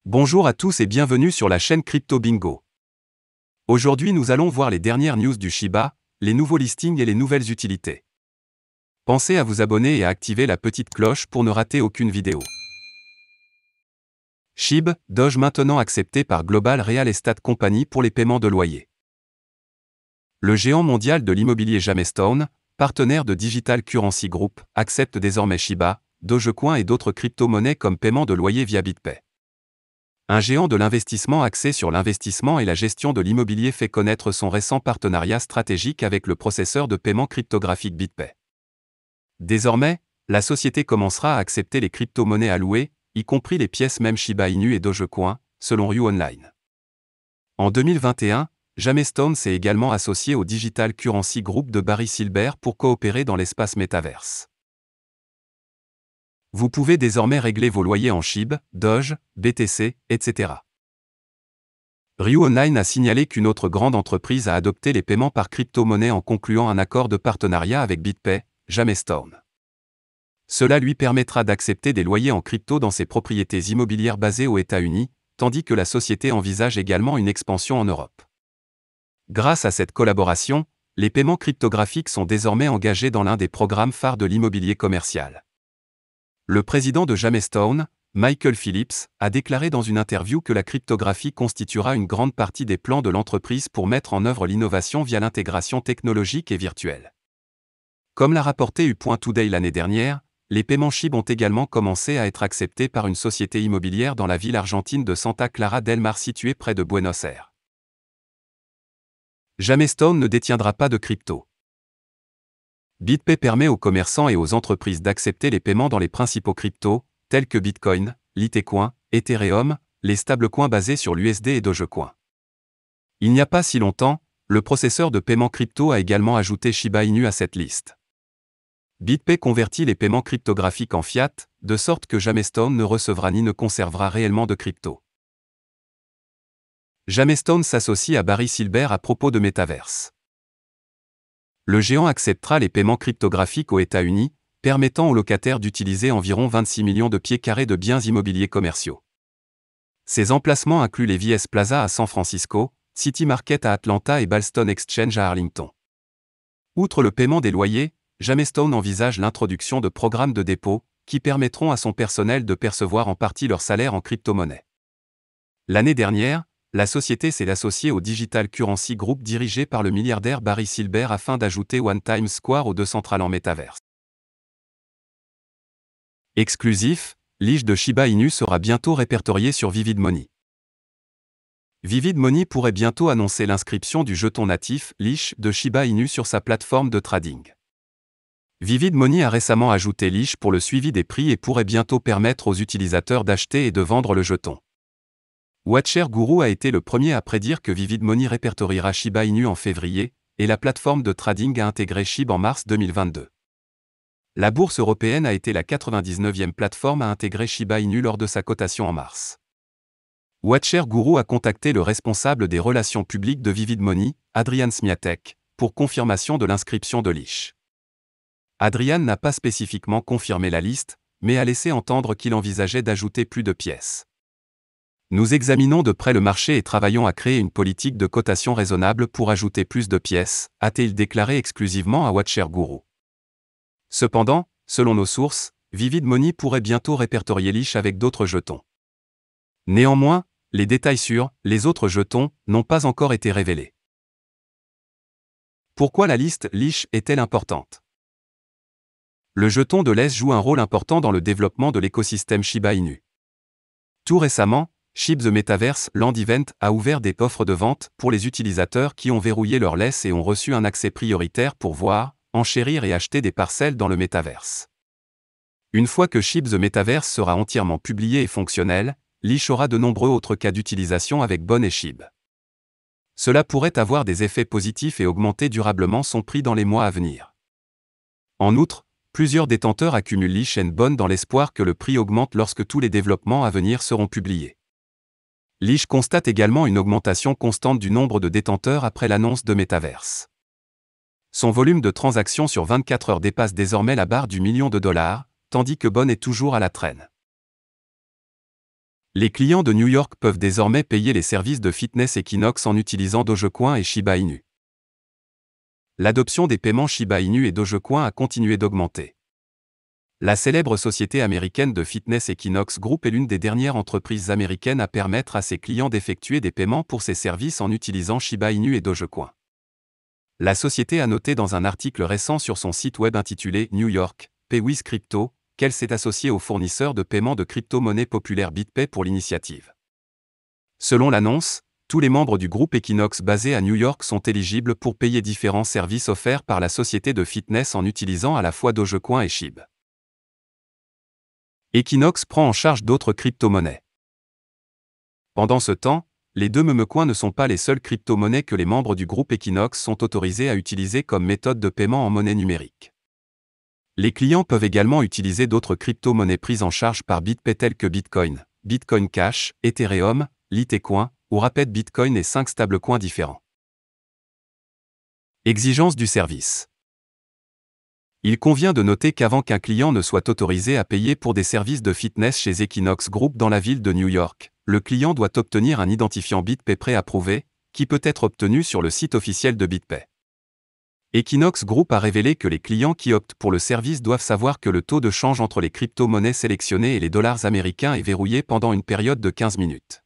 Bonjour à tous et bienvenue sur la chaîne Crypto Bingo. Aujourd'hui nous allons voir les dernières news du Shiba, les nouveaux listings et les nouvelles utilités. Pensez à vous abonner et à activer la petite cloche pour ne rater aucune vidéo. SHIB, Doge maintenant accepté par Global Real Estate Company pour les paiements de loyer. Le géant mondial de l'immobilier Jamestone, partenaire de Digital Currency Group, accepte désormais Shiba, Dogecoin et d'autres crypto-monnaies comme paiement de loyer via BitPay. Un géant de l'investissement axé sur l'investissement et la gestion de l'immobilier fait connaître son récent partenariat stratégique avec le processeur de paiement cryptographique BitPay. Désormais, la société commencera à accepter les crypto-monnaies allouées, y compris les pièces même Shiba Inu et Dogecoin, selon Ryu Online. En 2021, Jamestone s'est également associé au Digital Currency Group de Barry Silbert pour coopérer dans l'espace métaverse. Vous pouvez désormais régler vos loyers en SHIB, Doge, BTC, etc. Ryu Online a signalé qu'une autre grande entreprise a adopté les paiements par crypto-monnaie en concluant un accord de partenariat avec BitPay, Jamestone. Cela lui permettra d'accepter des loyers en crypto dans ses propriétés immobilières basées aux États-Unis, tandis que la société envisage également une expansion en Europe. Grâce à cette collaboration, les paiements cryptographiques sont désormais engagés dans l'un des programmes phares de l'immobilier commercial. Le président de Jamestone, Michael Phillips, a déclaré dans une interview que la cryptographie constituera une grande partie des plans de l'entreprise pour mettre en œuvre l'innovation via l'intégration technologique et virtuelle. Comme l'a rapporté U.Today l'année dernière, les paiements SHIB ont également commencé à être acceptés par une société immobilière dans la ville argentine de Santa Clara del Mar située près de Buenos Aires. Jamestone ne détiendra pas de crypto. BitPay permet aux commerçants et aux entreprises d'accepter les paiements dans les principaux cryptos, tels que Bitcoin, Litecoin, Ethereum, les stablecoins basés sur l'USD et Dogecoin. Il n'y a pas si longtemps, le processeur de paiement crypto a également ajouté Shiba Inu à cette liste. BitPay convertit les paiements cryptographiques en fiat, de sorte que Jamestone ne recevra ni ne conservera réellement de crypto. Jamestone s'associe à Barry Silbert à propos de Metaverse. Le géant acceptera les paiements cryptographiques aux États-Unis, permettant aux locataires d'utiliser environ 26 millions de pieds carrés de biens immobiliers commerciaux. Ces emplacements incluent les VS Plaza à San Francisco, City Market à Atlanta et Ballston Exchange à Arlington. Outre le paiement des loyers, Jamestone envisage l'introduction de programmes de dépôt, qui permettront à son personnel de percevoir en partie leur salaire en crypto-monnaie. L'année dernière, la société s'est associée au Digital Currency Group dirigé par le milliardaire Barry Silbert afin d'ajouter One Times Square aux deux centrales en métaverse. Exclusif, l'ISH de Shiba Inu sera bientôt répertorié sur Vivid Money. Vivid Money pourrait bientôt annoncer l'inscription du jeton natif, l'ISH, de Shiba Inu sur sa plateforme de trading. Vivid Money a récemment ajouté l'ISH pour le suivi des prix et pourrait bientôt permettre aux utilisateurs d'acheter et de vendre le jeton. WatcherGuru a été le premier à prédire que Vivid Money répertoriera Shiba Inu en février, et la plateforme de trading a intégré SHIB en mars 2022. La bourse européenne a été la 99e plateforme à intégrer Shiba Inu lors de sa cotation en mars. WatcherGuru a contacté le responsable des relations publiques de Vivid Money, Adrian Smiatek, pour confirmation de l'inscription de l'ISH. Adrian n'a pas spécifiquement confirmé la liste, mais a laissé entendre qu'il envisageait d'ajouter plus de pièces. Nous examinons de près le marché et travaillons à créer une politique de cotation raisonnable pour ajouter plus de pièces, a-t-il déclaré exclusivement à WatcherGuru. Cependant, selon nos sources, Vivid Money pourrait bientôt répertorier l'ISH avec d'autres jetons. Néanmoins, les détails sur les autres jetons n'ont pas encore été révélés. Pourquoi la liste l'ISH est-elle importante? Le jeton de l'ES joue un rôle important dans le développement de l'écosystème Shiba Inu. Tout récemment, SHIB The Metaverse Land Event a ouvert des offres de vente pour les utilisateurs qui ont verrouillé leur LES et ont reçu un accès prioritaire pour voir, enchérir et acheter des parcelles dans le métaverse. Une fois que SHIB The Metaverse sera entièrement publié et fonctionnel, l'ISH aura de nombreux autres cas d'utilisation avec Bon et SHIB. Cela pourrait avoir des effets positifs et augmenter durablement son prix dans les mois à venir. En outre, plusieurs détenteurs accumulent l'ISH and Bon dans l'espoir que le prix augmente lorsque tous les développements à venir seront publiés. L'ISH constate également une augmentation constante du nombre de détenteurs après l'annonce de Metaverse. Son volume de transactions sur 24 heures dépasse désormais la barre du $1 million, tandis que Bon est toujours à la traîne. Les clients de New York peuvent désormais payer les services de fitness Equinox en utilisant Dogecoin et Shiba Inu. L'adoption des paiements Shiba Inu et Dogecoin a continué d'augmenter. La célèbre société américaine de fitness Equinox Group est l'une des dernières entreprises américaines à permettre à ses clients d'effectuer des paiements pour ses services en utilisant Shiba Inu et Dogecoin. La société a noté dans un article récent sur son site web intitulé New York, Pay with Crypto, qu'elle s'est associée au fournisseur de paiement de crypto-monnaie populaire BitPay pour l'initiative. Selon l'annonce, tous les membres du groupe Equinox basé à New York sont éligibles pour payer différents services offerts par la société de fitness en utilisant à la fois Dogecoin et SHIB. Equinox prend en charge d'autres crypto-monnaies. Pendant ce temps, les deux memecoins ne sont pas les seules crypto-monnaies que les membres du groupe Equinox sont autorisés à utiliser comme méthode de paiement en monnaie numérique. Les clients peuvent également utiliser d'autres crypto-monnaies prises en charge par BitPay telles que Bitcoin, Bitcoin Cash, Ethereum, Litecoin, ou Rapid Bitcoin et 5 stablecoins différents. Exigence du service. Il convient de noter qu'avant qu'un client ne soit autorisé à payer pour des services de fitness chez Equinox Group dans la ville de New York, le client doit obtenir un identifiant BitPay préapprouvé, qui peut être obtenu sur le site officiel de BitPay. Equinox Group a révélé que les clients qui optent pour le service doivent savoir que le taux de change entre les crypto-monnaies sélectionnées et les dollars américains est verrouillé pendant une période de 15 minutes.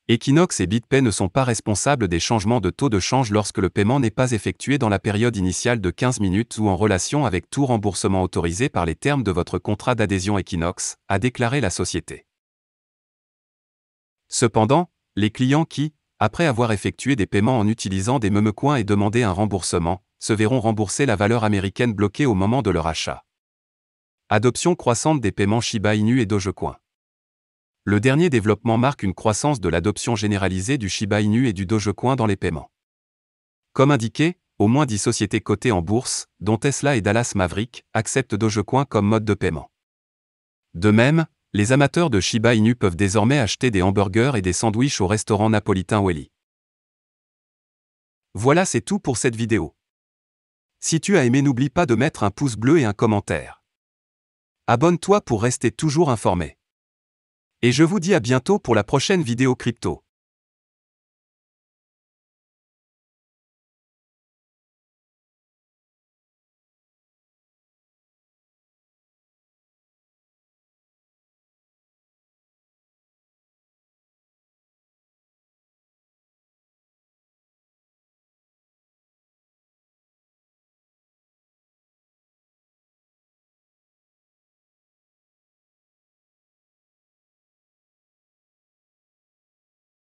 Equinox et BitPay ne sont pas responsables des changements de taux de change lorsque le paiement n'est pas effectué dans la période initiale de 15 minutes ou en relation avec tout remboursement autorisé par les termes de votre contrat d'adhésion Equinox, a déclaré la société. Cependant, les clients qui, après avoir effectué des paiements en utilisant des memecoins et demandé un remboursement, se verront rembourser la valeur américaine bloquée au moment de leur achat. Adoption croissante des paiements Shiba Inu et Dogecoin. Le dernier développement marque une croissance de l'adoption généralisée du Shiba Inu et du Dogecoin dans les paiements. Comme indiqué, au moins 10 sociétés cotées en bourse, dont Tesla et Dallas Maverick, acceptent Dogecoin comme mode de paiement. De même, les amateurs de Shiba Inu peuvent désormais acheter des hamburgers et des sandwichs au restaurant napolitain Welly. Voilà, c'est tout pour cette vidéo. Si tu as aimé, n'oublie pas de mettre un pouce bleu et un commentaire. Abonne-toi pour rester toujours informé. Et je vous dis à bientôt pour la prochaine vidéo crypto.